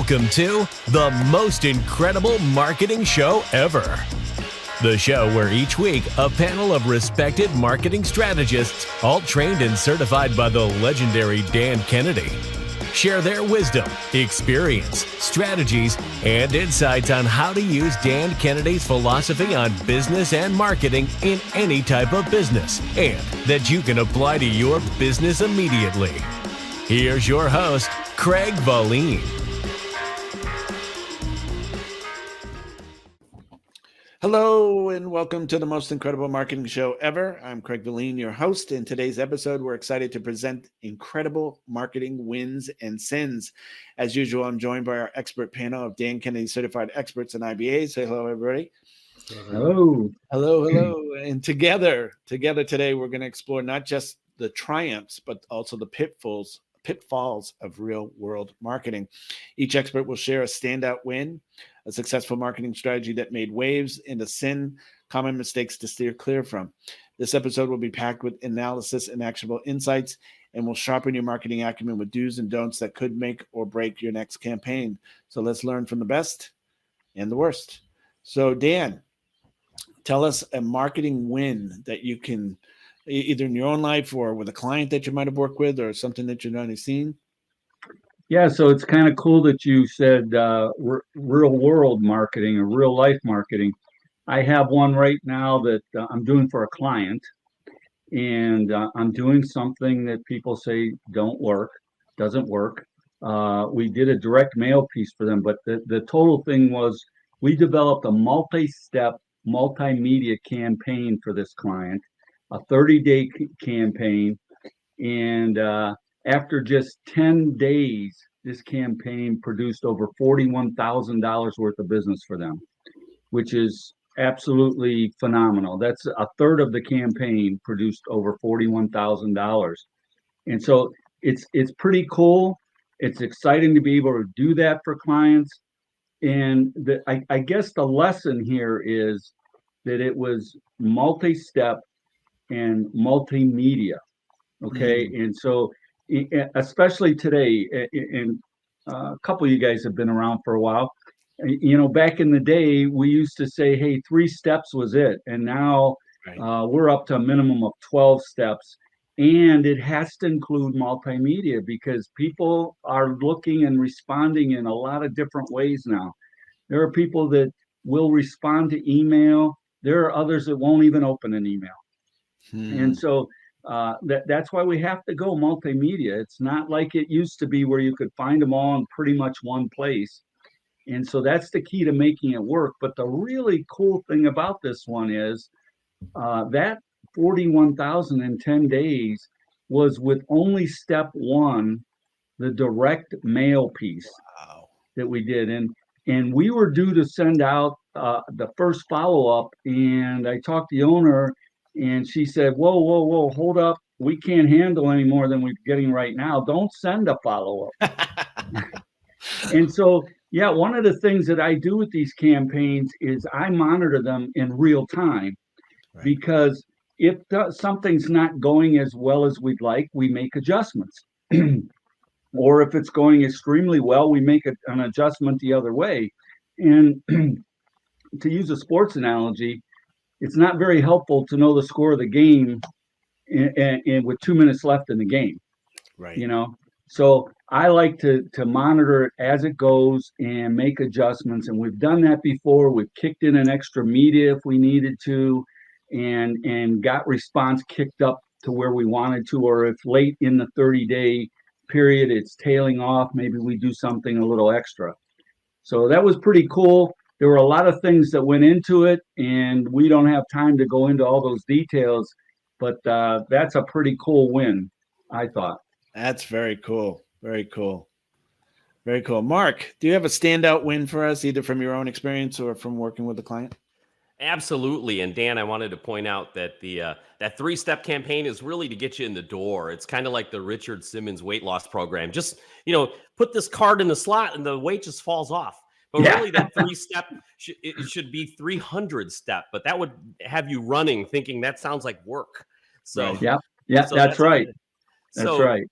Welcome to the most incredible marketing show ever. The show where each week a panel of respected marketing strategists, all trained and certified by the legendary Dan Kennedy, share their wisdom, experience, strategies, and insights on how to use Dan Kennedy's philosophy on business and marketing in any type of business, and that you can apply to your business immediately. Here's your host, Craig Valine. Hello and welcome to the most incredible marketing show ever. I'm Craig Valine, your host. In today's episode, we're excited to present incredible marketing wins and sins. As usual, I'm joined by our expert panel of Dan Kennedy certified experts and IBAs. Say hello, everybody. Hello. Hello. And together today, we're going to explore not just the triumphs, but also the pitfalls of real world marketing. Each expert will share a standout win, a successful marketing strategy that made waves, and a sin, common mistakes to steer clear from. This episode will be packed with analysis and actionable insights, and will sharpen your marketing acumen with do's and don'ts that could make or break your next campaign. So let's learn from the best and the worst. So Dan, tell us a marketing win that you can, either in your own life or with a client that you might have worked with or something that you've already seen. Yeah, so it's kind of cool that you said real world marketing or real life marketing. I have one right now that I'm doing for a client, and I'm doing something that people say doesn't work. We did a direct mail piece for them, but the total thing was we developed a multi-step multimedia campaign for this client, a 30-day campaign, and after just 10 days, this campaign produced over $41,000 worth of business for them, which is absolutely phenomenal. That's a third of the campaign produced over $41,000. And so it's pretty cool. It's exciting to be able to do that for clients. And I guess the lesson here is that it was multi-step and multimedia. Okay. Mm-hmm. And so, especially today, and a couple of you guys have been around for a while. You know, back in the day, we used to say, hey, 3 steps was it. And now we're up to a minimum of 12 steps. And it has to include multimedia because people are looking and responding in a lot of different ways now. There are people that will respond to email. There are others that won't even open an email. And so that's why we have to go multimedia. It's not like it used to be where you could find them all in pretty much one place. And so that's the key to making it work. But the really cool thing about this one is that 41,000 in 10 days was with only step 1, the direct mail piece that we did. And we were due to send out the first follow-up, and I talked to the owner, and she said, whoa, hold up. We can't handle any more than we're getting right now. Don't send a follow-up. And so, yeah, one of the things that I do with these campaigns is I monitor them in real time, because if something's not going as well as we'd like, we make adjustments. Or if it's going extremely well, we make an adjustment the other way. And to use a sports analogy, it's not very helpful to know the score of the game and with 2 minutes left in the game. Right. You know, so I like to monitor it as it goes and make adjustments. And we've done that before. We've kicked in an extra media if we needed to, and got response kicked up to where we wanted to. Or if late in the 30-day period it's tailing off, maybe we do something a little extra. So that was pretty cool. There were a lot of things that went into it, and we don't have time to go into all those details, but that's a pretty cool win, I thought. That's very cool. Very cool. Very cool. Mark, do you have a standout win for us, either from your own experience or from working with the client? Absolutely. And Dan, I wanted to point out that that 3-step campaign is really to get you in the door. It's kind of like the Richard Simmons weight loss program. Just, put this card in the slot and the weight just falls off. But really, that 3-step, it should be 300 step. But that would have you running, thinking that sounds like work. So yeah, so that's right. That's right.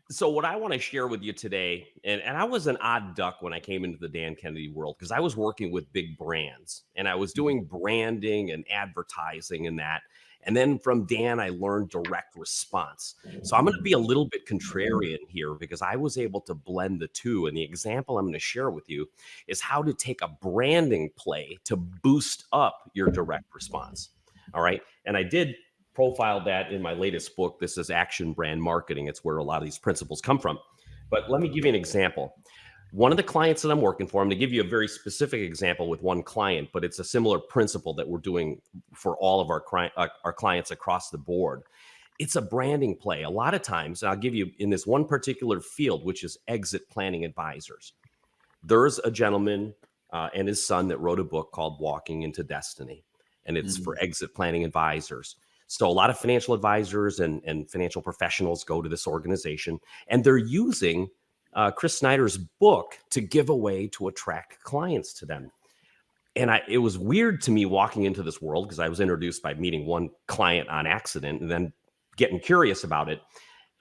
So what I want to share with you today, and I was an odd duck when I came into the Dan Kennedy world because I was working with big brands and I was doing branding and advertising and that. And then from Dan, I learned direct response. So I'm going to be a little bit contrarian here because I was able to blend the two. And the example I'm going to share with you is how to take a branding play to boost up your direct response. All right. And I did profile that in my latest book. This is Action Brand Marketing. It's where a lot of these principles come from. But let me give you an example. One of the clients that I'm working for, I'm going to give you a very specific example with one client, but it's a similar principle that we're doing for all of our clients across the board. It's a branding play. A lot of times, and I'll give you in this one particular field, which is exit planning advisors. There's a gentleman and his son that wrote a book called Walking into Destiny, and it's for exit planning advisors. So a lot of financial advisors and financial professionals go to this organization, and they're using Chris Snyder's book to give away to attract clients to them. And it was weird to me walking into this world because I was introduced by meeting one client on accident and then getting curious about it.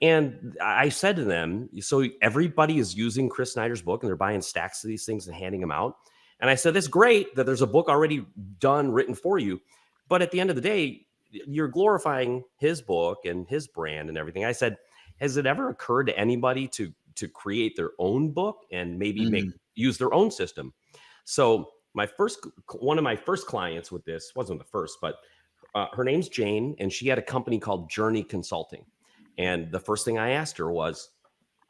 And I said to them, so everybody is using Chris Snyder's book and they're buying stacks of these things and handing them out. And I said, it's great that there's a book already done, written for you. But at the end of the day, you're glorifying his book and his brand and everything. I said, has it ever occurred to anybody to create their own book and maybe use their own system? So one of my first clients with this wasn't the first, but her name's Jane, and she had a company called Journey Consulting. And the first thing I asked her was,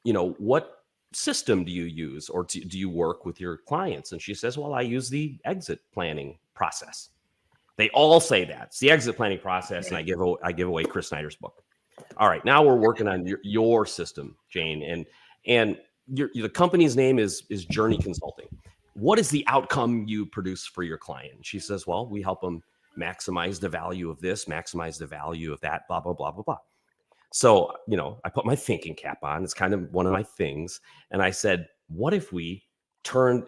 what system do you use, or do you work with your clients? And she says, well, I use the exit planning process. They all say that. It's the exit planning process, and I give away Chris Snyder's book. All right, now we're working on your system, Jane, and the company's name is Journey Consulting. What is the outcome you produce for your client? And she says, well, we help them maximize the value of this, maximize the value of that, blah, blah, blah, blah, blah. So, I put my thinking cap on. It's kind of one of my things. And I said, what if we turned,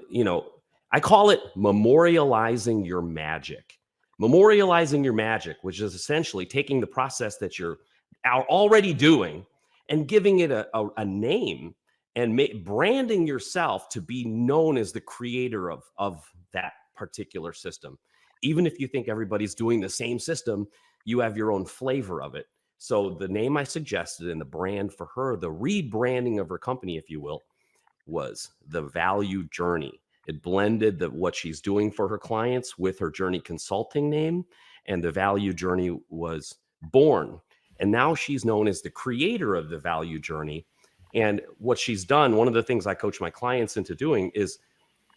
I call it memorializing your magic. Memorializing your magic, which is essentially taking the process that you're already doing and giving it a name and branding yourself to be known as the creator of that particular system. Even if you think everybody's doing the same system, you have your own flavor of it. So the name I suggested and the brand for her, the rebranding of her company, if you will, was the Value Journey. It blended what she's doing for her clients with her Journey Consulting name, and the Value Journey was born. And now she's known as the creator of the Value Journey. And what she's done, one of the things I coach my clients into doing is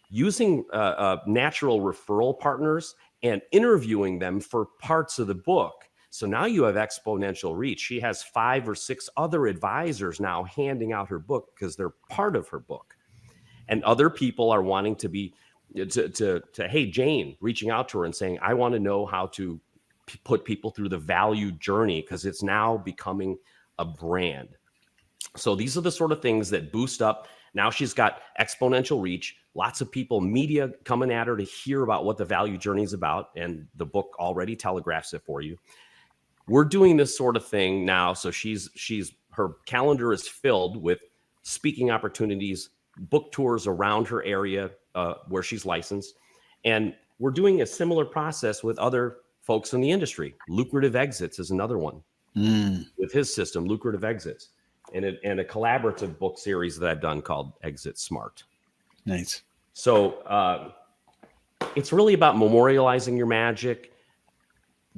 using natural referral partners and interviewing them for parts of the book. So now you have exponential reach. She has 5 or 6 other advisors now handing out her book because they're part of her book. And other people are wanting to be, hey, Jane, reaching out to her and saying, I want to know how to put people through the Value Journey because it's now becoming a brand. So these are the sort of things that boost up. Now she's got exponential reach, lots of people, media coming at her to hear about what the Value Journey is about. And the book already telegraphs it for you. We're doing this sort of thing now. So her calendar is filled with speaking opportunities, book tours around her area where she's licensed. And we're doing a similar process with other folks in the industry. Lucrative Exits is another one with his system, Lucrative Exits, and a collaborative book series that I've done called Exit Smart. Nice. So it's really about memorializing your magic,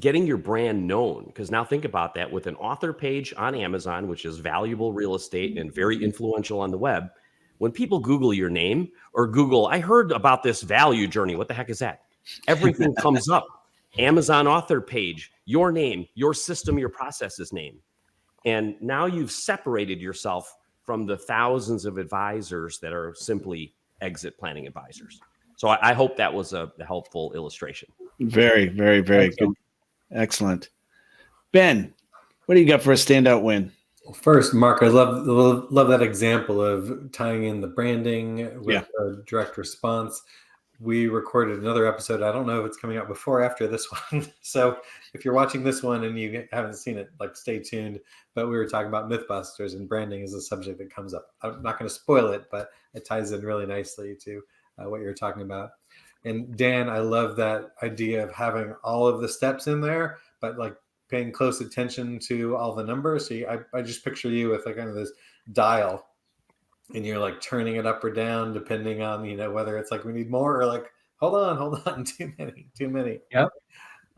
getting your brand known. Because now think about that with an author page on Amazon, which is valuable real estate and very influential on the web. When people Google your name or Google, I heard about this Value Journey. What the heck is that? Everything comes up. Amazon author page, your name, your system, your process's name. And now you've separated yourself from the thousands of advisors that are simply exit planning advisors. So I hope that was a helpful illustration. Very, very, very good. Excellent. Ben, what do you got for a standout win? First, Mark, I love that example of tying in the branding with a direct response. we recorded another episode. I don't know if it's coming out before or after this one. So if you're watching this one and you haven't seen it, like, stay tuned. But we were talking about Mythbusters, and branding is a subject that comes up. I'm not going to spoil it, but it ties in really nicely to what you're talking about. And Dan, I love that idea of having all of the steps in there, but like paying close attention to all the numbers. So I just picture you with like kind of this dial, and you're like turning it up or down depending on, whether it's like we need more, or like hold on, too many. Yep.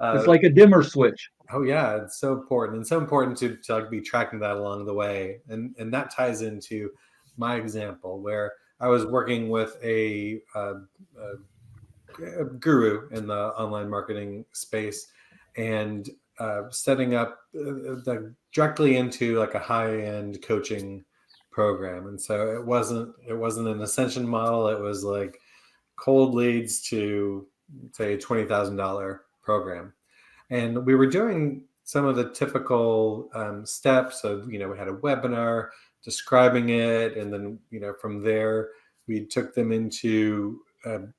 It's like a dimmer switch. Oh yeah, it's so important, and so important to like be tracking that along the way, and that ties into my example where I was working with a guru in the online marketing space, and setting up directly into like a high-end coaching program. And so it wasn't an ascension model. It was like cold leads to, say, a $20,000 program. And we were doing some of the typical steps of, we had a webinar describing it. And then, from there, we took them into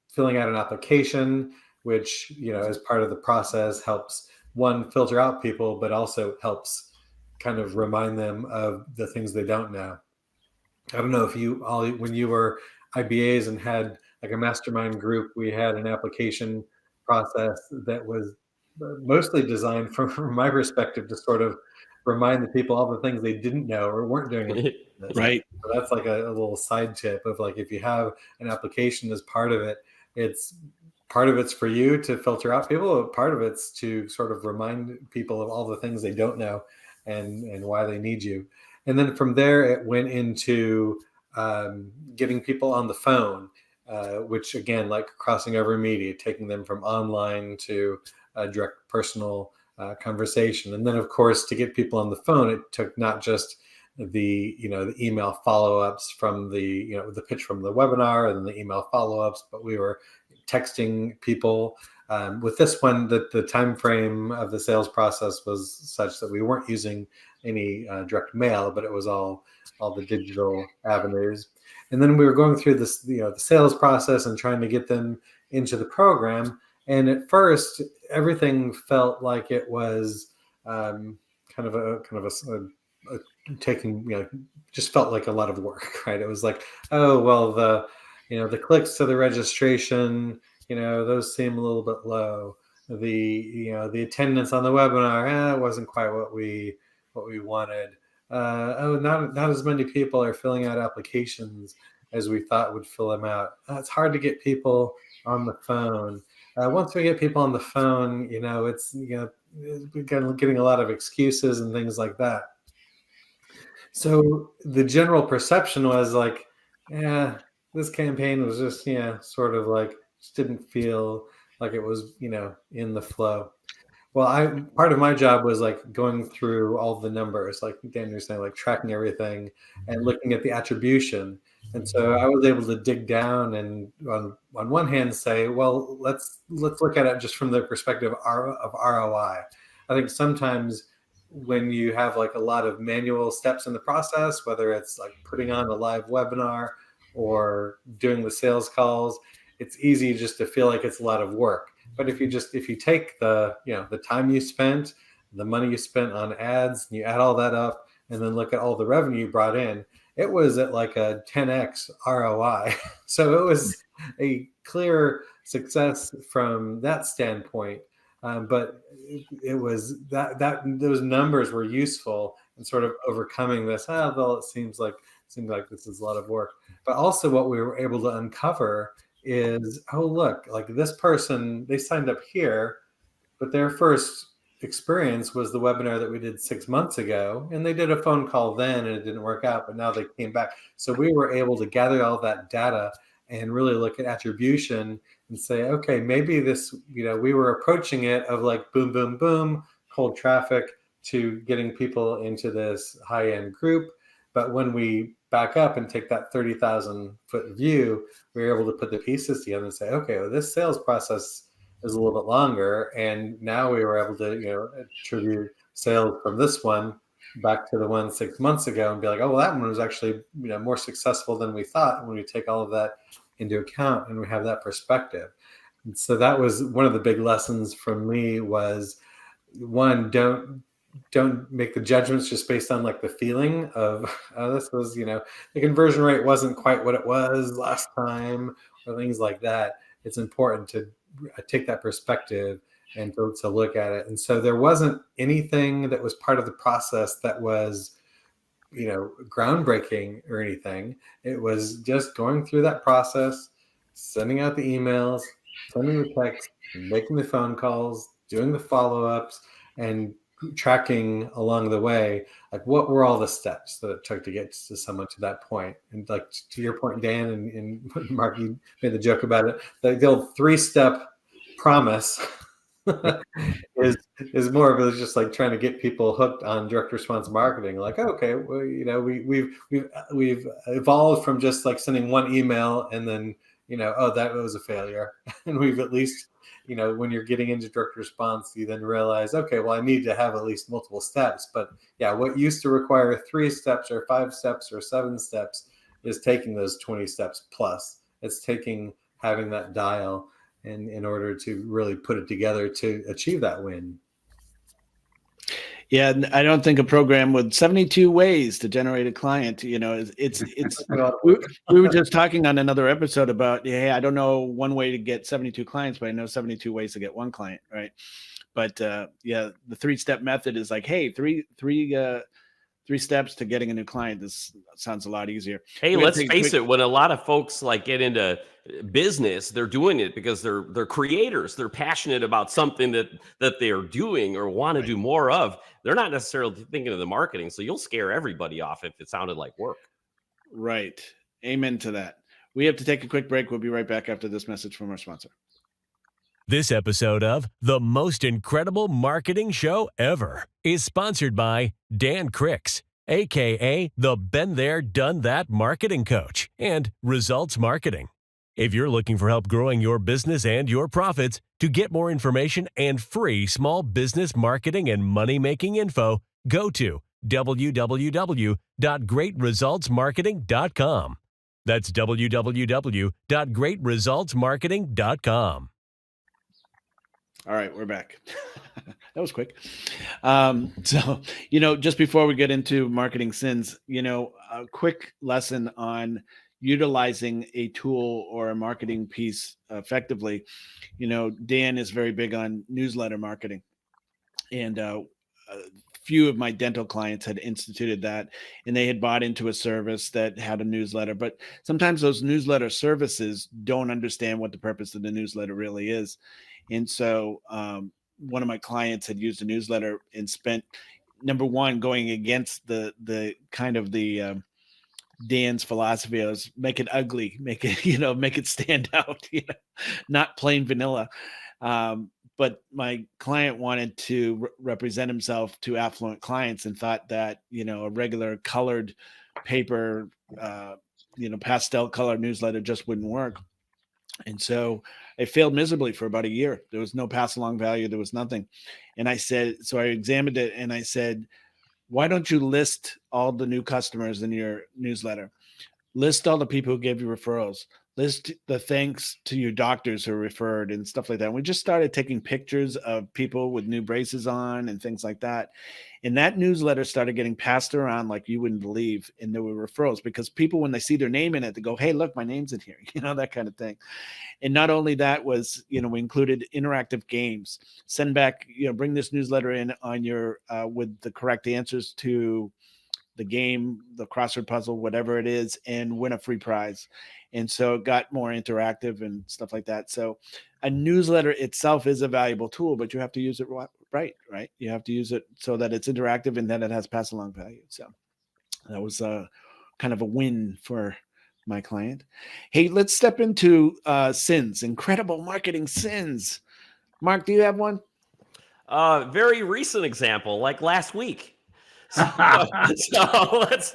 filling out an application, which, as part of the process helps, one, filter out people, but also helps kind of remind them of the things they don't know. I don't know if you all, when you were IBAs and had like a mastermind group, we had an application process that was mostly designed from my perspective to sort of remind the people all the things they didn't know or weren't doing. Right. So that's like a little side tip of like, if you have an application as part of it, part of it's for you to filter out people, but part of it's to sort of remind people of all the things they don't know and why they need you. And then from there, it went into getting people on the phone, which again, like crossing over media, taking them from online to a direct personal conversation. And then, of course, to get people on the phone, it took not just the email follow-ups from the pitch from the webinar and then the email follow-ups, but we were texting people. With this one, the time frame of the sales process was such that we weren't using any direct mail, but it was all the digital avenues. And then we were going through this, the sales process and trying to get them into the program. And at first, everything felt like it was kind of a taking, just felt like a lot of work, right? It was like, oh, well, the clicks to the registration, those seem a little bit low. The attendance on the webinar, it wasn't quite what we wanted. Not as many people are filling out applications as we thought would fill them out. It's hard to get people on the phone. Once we get people on the phone, it's we're getting a lot of excuses and things like that. So the general perception was like, yeah, this campaign was just, sort of like, just didn't feel like it was, in the flow. Well, part of my job was like going through all the numbers, like Dan, you're saying, like tracking everything and looking at the attribution. And so I was able to dig down and on one hand say, well, let's look at it just from the perspective of ROI. I think sometimes when you have like a lot of manual steps in the process, whether it's like putting on a live webinar or doing the sales calls, it's easy just to feel like it's a lot of work. But if you take the time you spent, the money you spent on ads, and you add all that up and then look at all the revenue you brought in, it was at like a 10x ROI. So it was a clear success from that standpoint. But it was that those numbers were useful in sort of overcoming this. Well, it seems like this is a lot of work. But also what we were able to uncover is, oh, look, like this person, they signed up here, but their first experience was the webinar that we did 6 months ago, and they did a phone call then and it didn't work out, but now they came back. So we were able to gather all that data and really look at attribution and say, okay, maybe this, we were approaching it of like boom, boom, boom, cold traffic to getting people into this high-end group. But when we back up and take that 30,000 foot view, we were able to put the pieces together and say, okay, well, this sales process is a little bit longer. And now we were able to, attribute sales from this one back to the one 6 months ago and be like, oh, well, that one was actually, more successful than we thought when we take all of that into account, and we have that perspective. And so that was one of the big lessons from me was, one, don't make the judgments just based on like the feeling of, oh, this was, the conversion rate wasn't quite what it was last time, or things like that. It's important to take that perspective and to look at it. And so there wasn't anything that was part of the process that was, groundbreaking or anything. It was just going through that process, sending out the emails, sending the texts, making the phone calls, doing the follow-ups, and tracking along the way, like what were all the steps that it took to get to someone to that point. And like to your point, Dan, and Mark, you made the joke about it, the old 3-step promise is more of just like trying to get people hooked on direct response marketing. Like, okay, well, we've evolved from just like sending one email and then, oh, that was a failure. And we've at least, when you're getting into direct response, you then realize, okay, well, I need to have at least multiple steps. But yeah, what used to require 3 steps or 5 steps or 7 steps is taking those 20 steps plus. It's having that dial in order to really put it together to achieve that win. Yeah, I don't think a program with 72 ways to generate a client, it's we were just talking on another episode about, hey, I don't know one way to get 72 clients, but I know 72 ways to get one client, right? But the 3-step method is like, hey, three steps to getting a new client. This sounds a lot easier. Hey, let's face it, when a lot of folks like get into business, they're doing it because they're creators. They're passionate about something that they're doing or want to do more of. They're not necessarily thinking of the marketing. So you'll scare everybody off if it sounded like work. Right. Amen to that. We have to take a quick break. We'll be right back after this message from our sponsor. This episode of The Most Incredible Marketing Show Ever is sponsored by Dan Cricks, a.k.a. the Been There, Done That Marketing Coach, and Results Marketing. If you're looking for help growing your business and your profits, to get more information and free small business marketing and money-making info, go to www.greatresultsmarketing.com. That's www.greatresultsmarketing.com. All right, we're back. That was quick. So, just before we get into marketing sins, a quick lesson on utilizing a tool or a marketing piece effectively. Dan is very big on newsletter marketing, and a few of my dental clients had instituted that, and they had bought into a service that had a newsletter. But sometimes those newsletter services don't understand what the purpose of the newsletter really is. And so one of my clients had used a newsletter and spent, number one, going against the kind of the Dan's philosophy was make it ugly, make it stand out, not plain vanilla. But my client wanted to represent himself to affluent clients and thought that, a regular colored paper, pastel color newsletter just wouldn't work. And so it failed miserably for about a year. There was no pass along value. There was nothing. And I examined it and I said, why don't you list all the new customers in your newsletter? List all the people who gave you referrals. List the thanks to your doctors who referred and stuff like that. And we just started taking pictures of people with new braces on and things like that. And that newsletter started getting passed around like you wouldn't believe. And there were referrals because people, when they see their name in it, they go, hey, look, my name's in here, that kind of thing. And not only that was, we included interactive games. Send back, bring this newsletter in on your, with the correct answers to the game, the crossword puzzle, whatever it is, and win a free prize. And so it got more interactive and stuff like that. So a newsletter itself is a valuable tool, but you have to use it right? You have to use it so that it's interactive and that it has pass along value. So that was kind of a win for my client. Hey, let's step into sins, incredible marketing sins. Mark, do you have one? Very recent example, like last week. So let's.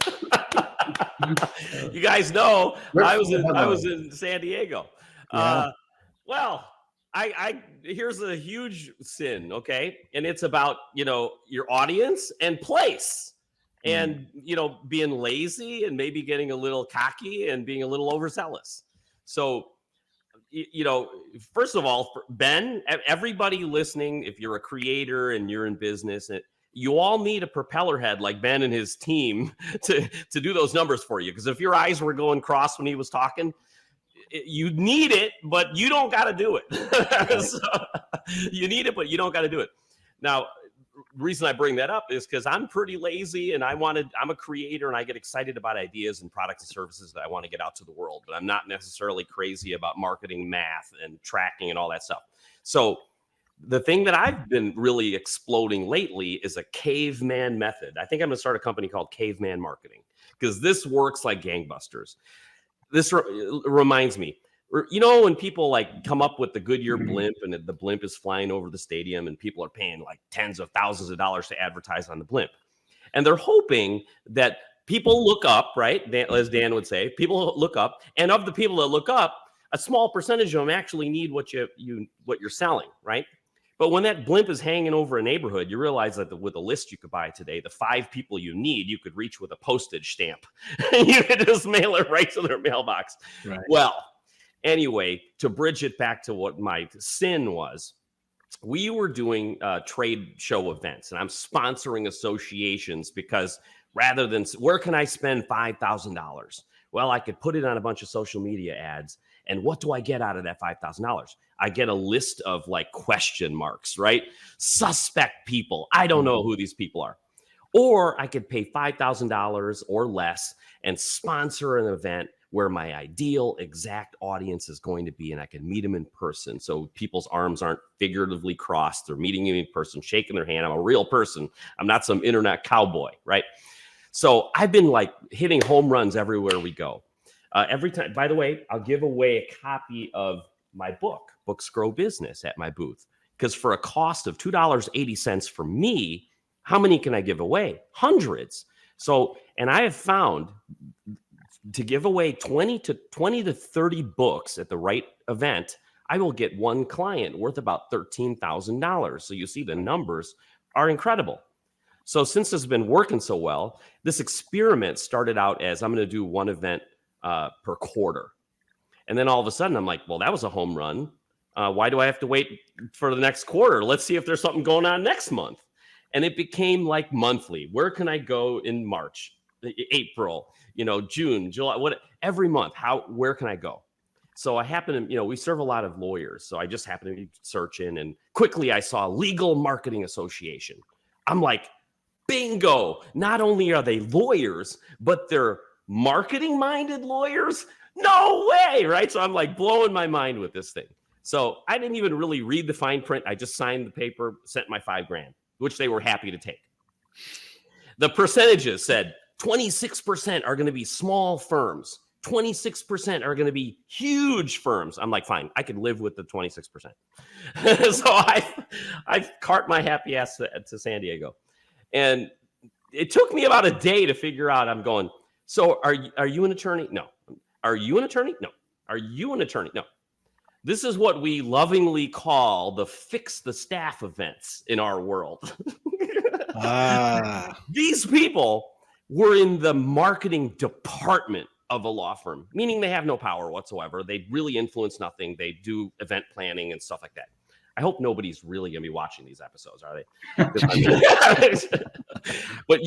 You guys know I was in San Diego. Yeah. Well, I here's a huge sin, okay, and it's about your audience and place, and being lazy and maybe getting a little cocky and being a little overzealous. So, first of all, Ben, everybody listening, if you're a creator and you're in business, you all need a propeller head like Ben and his team to do those numbers for you. Because if your eyes were going cross when he was talking, you need it, but you don't got to do it. So, you need it, but you don't got to do it. Now, the reason I bring that up is because I'm pretty lazy and I'm a creator and I get excited about ideas and products and services that I want to get out to the world, but I'm not necessarily crazy about marketing, math, and tracking and all that stuff. So the thing that I've been really exploding lately is a caveman method. I think I'm going to start a company called Caveman Marketing because this works like gangbusters. This reminds me, when people like come up with the Goodyear blimp and the blimp is flying over the stadium and people are paying like tens of thousands of dollars to advertise on the blimp. And they're hoping that people look up, right? As Dan would say, people look up. And of the people that look up, a small percentage of them actually need what you're selling, right? But when that blimp is hanging over a neighborhood, you realize that with a list you could buy today, the 5 people you need, you could reach with a postage stamp. You could just mail it right to their mailbox. Right. Well, anyway, to bridge it back to what my sin was, we were doing trade show events, and I'm sponsoring associations because rather than where can I spend $5,000? Well, I could put it on a bunch of social media ads. And what do I get out of that $5,000? I get a list of like question marks, right? Suspect people. I don't know who these people are. Or I could pay $5,000 or less and sponsor an event where my ideal exact audience is going to be, and I can meet them in person. So people's arms aren't figuratively crossed. They're meeting me in person, shaking their hand. I'm a real person. I'm not some internet cowboy, right? So I've been like hitting home runs everywhere we go. Every time, by the way, I'll give away a copy of my book, Books Grow Business, at my booth. Because for a cost of $2.80 for me, how many can I give away? Hundreds. So, and I have found to give away 20 to 30 books at the right event, I will get one client worth about $13,000. So you see the numbers are incredible. So since this has been working so well, this experiment started out as I'm going to do one event per quarter. And then all of a sudden I'm like, well, that was a home run. Why do I have to wait for the next quarter? Let's see if there's something going on next month. And it became like monthly. Where can I go in March, April, June, July, every month, where can I go? So I happen to, we serve a lot of lawyers. So I just happened to be searching and quickly I saw Legal Marketing Association. I'm like, bingo. Not only are they lawyers, but they're marketing-minded lawyers? No way, right? So I'm like blowing my mind with this thing. So I didn't even really read the fine print. I just signed the paper, sent my $5,000, which they were happy to take. The percentages said 26% are going to be small firms. 26% are going to be huge firms. I'm like, fine, I can live with the 26%. So I cart my happy ass to San Diego. And it took me about a day to figure out, I'm going, so are you an attorney? No. Are you an attorney? No. Are you an attorney? No. This is what we lovingly call the fix the staff events in our world. These people were in the marketing department of a law firm, meaning they have no power whatsoever. They really influence nothing. They do event planning and stuff like that. I hope nobody's really going to be watching these episodes, are they? But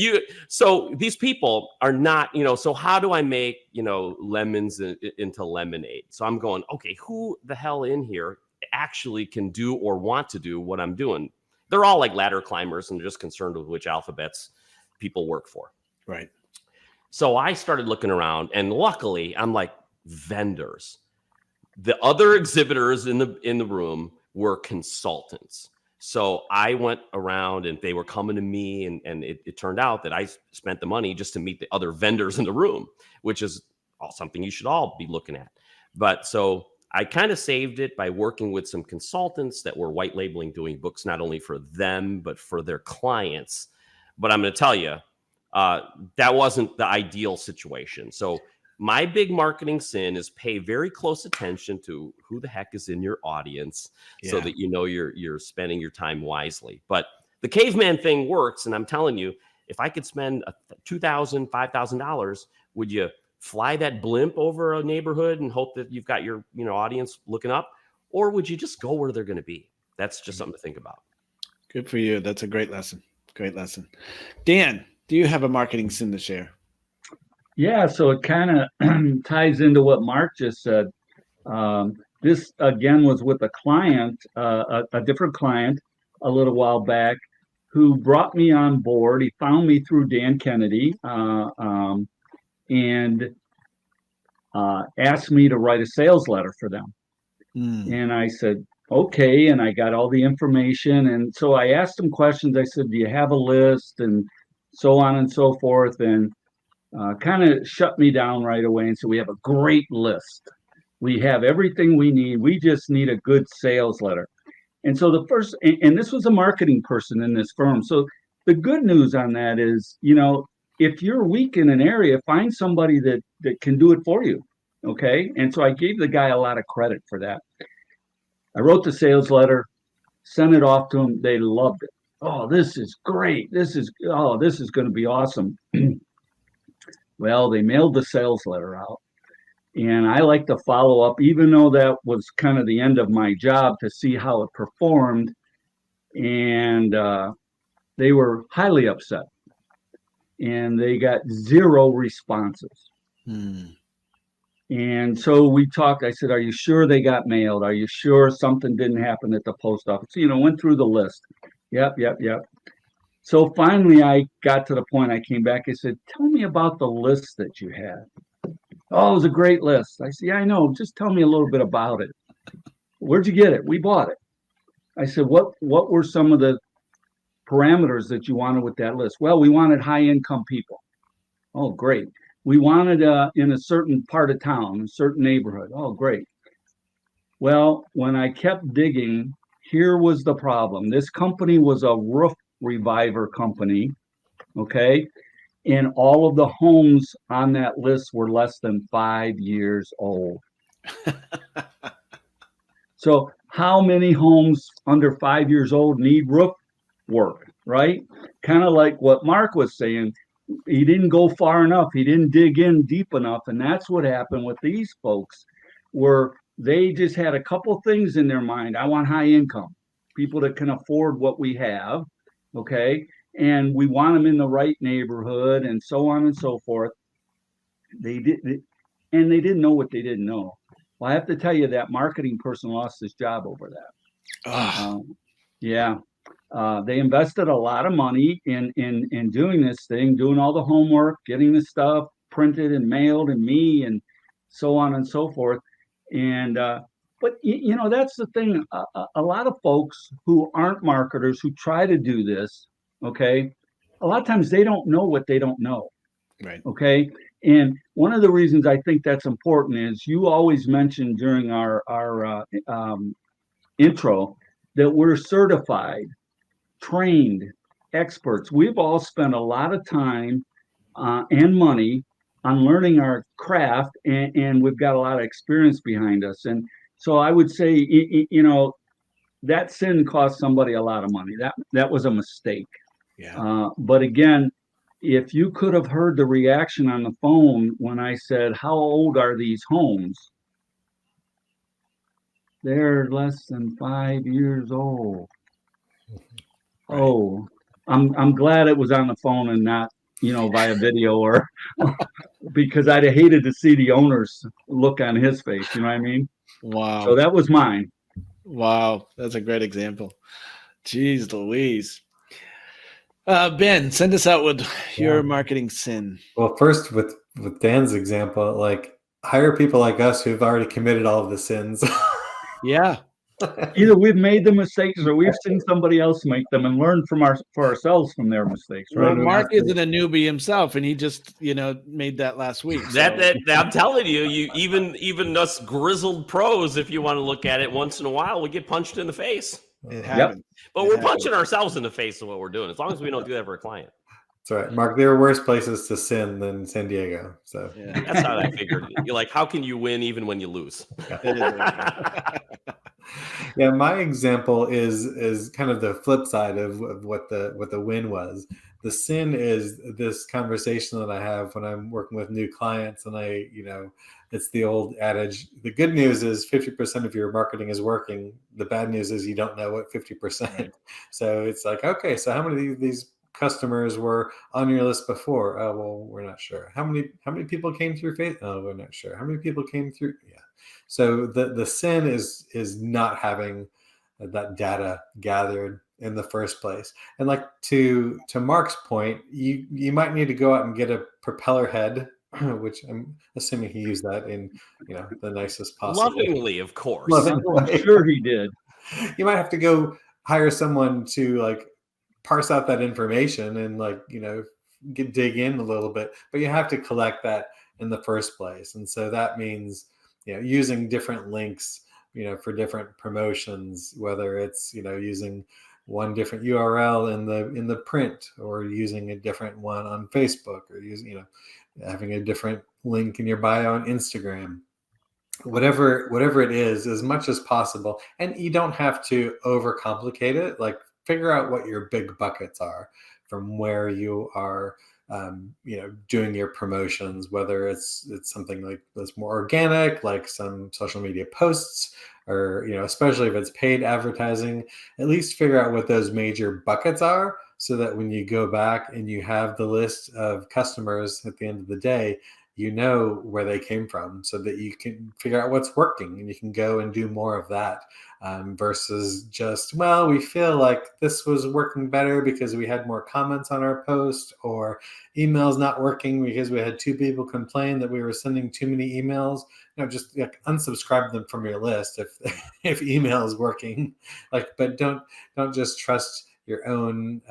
so these people are not, so how do I make, lemons into lemonade? So I'm going, okay, who the hell in here actually can do or want to do what I'm doing? They're all like ladder climbers and they're just concerned with which alphabets people work for. Right. So I started looking around and luckily I'm like vendors. The other exhibitors in the room were consultants. So I went around and they were coming to me and it turned out that I spent the money just to meet the other vendors in the room, which is something you should all be looking at. But so I kind of saved it by working with some consultants that were white labeling, doing books, not only for them, but for their clients. But I'm going to tell you, that wasn't the ideal situation. So my big marketing sin is pay very close attention to who the heck is in your audience so that you're spending your time wisely. But the caveman thing works. And I'm telling you, if I could spend $2,000, $5,000, would you fly that blimp over a neighborhood and hope that you've got your, audience looking up? Or would you just go where they're going to be? That's just something to think about. Good for you. That's a great lesson. Great lesson. Dan, do you have a marketing sin to share? Yeah, so it kind of ties into what Mark just said. This again was with a client, a different client, a little while back, who brought me on board. He found me through Dan Kennedy, and asked me to write a sales letter for them. And I said, okay. And I got all the information. And so I asked him questions. I said, do you have a list? And so on and so forth. And kind of shut me down right away and said, we have a great list. We have everything we need. We just need a good sales letter. And so the first, and this was a marketing person in this firm. So the good news on that is, if you're weak in an area, find somebody that can do it for you. Okay. And so I gave the guy a lot of credit for that. I wrote the sales letter, sent it off to them. They loved it. Oh, this is great. This is going to be awesome. Well, they mailed the sales letter out. And I like to follow up, even though that was kind of the end of my job, to see how it performed. And they were highly upset. And they got 0 responses. And so we talked. I said, are you sure they got mailed? Are you sure something didn't happen at the post office? Went through the list. Yep. So finally, I got to the point. I came back. I said, tell me about the list that you had. Oh, it was a great list. I said, yeah, I know. Just tell me a little bit about it. Where'd you get it? We bought it. I said, what were some of the parameters that you wanted with that list? Well, we wanted high-income people. Oh, great. We wanted in a certain part of town, a certain neighborhood. Oh, great. Well, when I kept digging, here was the problem. This company was a roof reviver company, okay? And all of the homes on that list were less than 5 years old. So how many homes under 5 years old need roof work, right? Kind of like what Mark was saying. He didn't go far enough. He didn't dig in deep enough. And that's what happened with these folks, where they just had a couple things in their mind. I want high income, people that can afford what we have, okay? And we want them in the right neighborhood and so on and so forth. They didn't know what they didn't know. Well, I have to tell you, that marketing person lost his job over that. Yeah. They invested a lot of money in doing this thing, doing all the homework, getting the stuff printed and mailed and and so on and so forth. And but that's the thing. A lot of folks who aren't marketers, who try to do this, okay, a lot of times they don't know what they don't know. Right. Okay. And one of the reasons I think that's important is you always mentioned during our intro that we're certified, trained experts. We've all spent a lot of time and money on learning our craft, and we've got a lot of experience behind us. And so I would say, that sin cost somebody a lot of money. That was a mistake. Yeah. But again, if you could have heard the reaction on the phone when I said, how old are these homes? They're less than 5 years old. Right. Oh, I'm glad it was on the phone and not, via video, or because I'd have hated to see the owner's look on his face. You know what I mean? Wow. So that was mine. Wow. That's a great example. Jeez Louise. Ben, send us out with your marketing sin. Well, first with Dan's example, like, hire people like us who've already committed all of the sins. Yeah. Either we've made the mistakes or we've seen somebody else make them and learned for ourselves from their mistakes. Right? Well, Mark isn't a newbie himself, and he just made that last week. So. That I'm telling you, even us grizzled pros, if you want to look at it, once in a while we get punched in the face. It happens. But we're punching ourselves in the face of what we're doing, as long as we don't do that for a client. That's right, Mark. There are worse places to sin than San Diego. So that's how I figured. You're like, how can you win even when you lose? Yeah, my example is kind of the flip side of what the win was. The sin is this conversation that I have when I'm working with new clients, and it's the old adage. The good news is 50% of your marketing is working. The bad news is you don't know what 50%. Right. So it's like, okay, so how many of these customers were on your list before? Oh, well, we're not sure. How many people came through Facebook? Oh, we're not sure. How many people came through? Yeah. So the sin is not having that data gathered in the first place. And like to Mark's point, you might need to go out and get a propeller head, which I'm assuming he used that in the nicest possible Lovingly, of course. loving I'm way. sure he did. You might have to go hire someone to like parse out that information and dig in a little bit, but you have to collect that in the first place. And so that means using different links for different promotions, whether it's using one different URL in the print, or using a different one on Facebook, or using having a different link in your bio on Instagram. Whatever it is, as much as possible. And you don't have to overcomplicate it. Like, figure out what your big buckets are from where you are doing your promotions, whether it's something like that's more organic, like some social media posts, or especially if it's paid advertising. At least figure out what those major buckets are, so that when you go back and you have the list of customers at the end of the day, you know where they came from, so that you can figure out what's working, and you can go and do more of that, versus just, well, we feel like this was working better because we had more comments on our post, or emails not working because we had 2 people complain that we were sending too many emails. Just unsubscribe them from your list if email is working. But don't just trust your own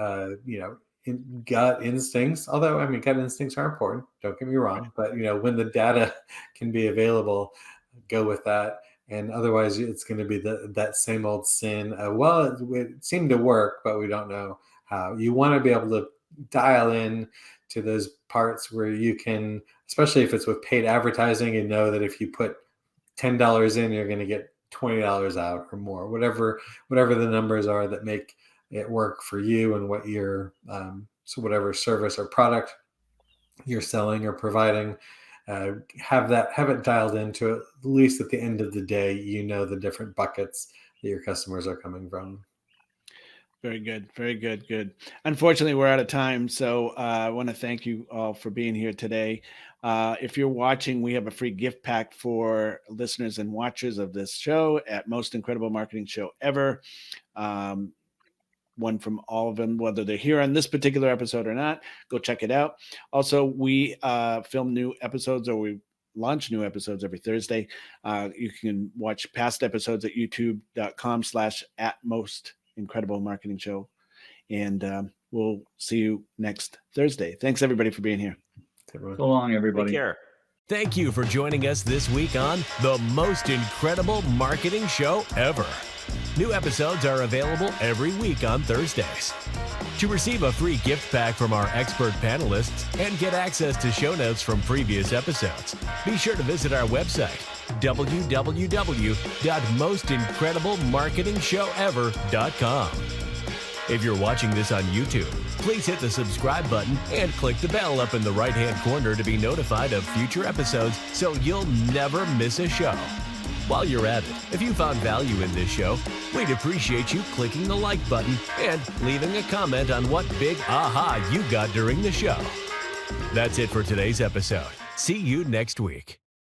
gut instincts. Although, gut instincts are important, don't get me wrong, but when the data can be available, go with that. And otherwise, it's going to be that same old sin. Well, it seemed to work, but we don't know how. You want to be able to dial in to those parts where you can, especially if it's with paid advertising, and know that if you put $10 in, you're going to get $20 out or more, whatever the numbers are that make it work for you, and what your so whatever service or product you're selling or providing, have it dialed into, at least at the end of the day, the different buckets that your customers are coming from. Very good. Very good. Good. Unfortunately, we're out of time. So I want to thank you all for being here today. If you're watching, we have a free gift pack for listeners and watchers of this show at Most Incredible Marketing Show Ever. One from all of them, whether they're here on this particular episode or not. Go check it out. Also, we film new episodes, or we launch new episodes every Thursday. You can watch past episodes at youtube.com/@Most Incredible Marketing Show. And we'll see you next Thursday. Thanks, everybody, for being here. So long, everybody. Take care. Thank you for joining us this week on the Most Incredible Marketing Show Ever. New episodes are available every week on Thursdays. To receive a free gift pack from our expert panelists and get access to show notes from previous episodes, be sure to visit our website, www.mostincrediblemarketingshowever.com. If you're watching this on YouTube, please hit the subscribe button and click the bell up in the right-hand corner to be notified of future episodes, so you'll never miss a show. While you're at it, if you found value in this show, we'd appreciate you clicking the like button and leaving a comment on what big aha you got during the show. That's it for today's episode. See you next week.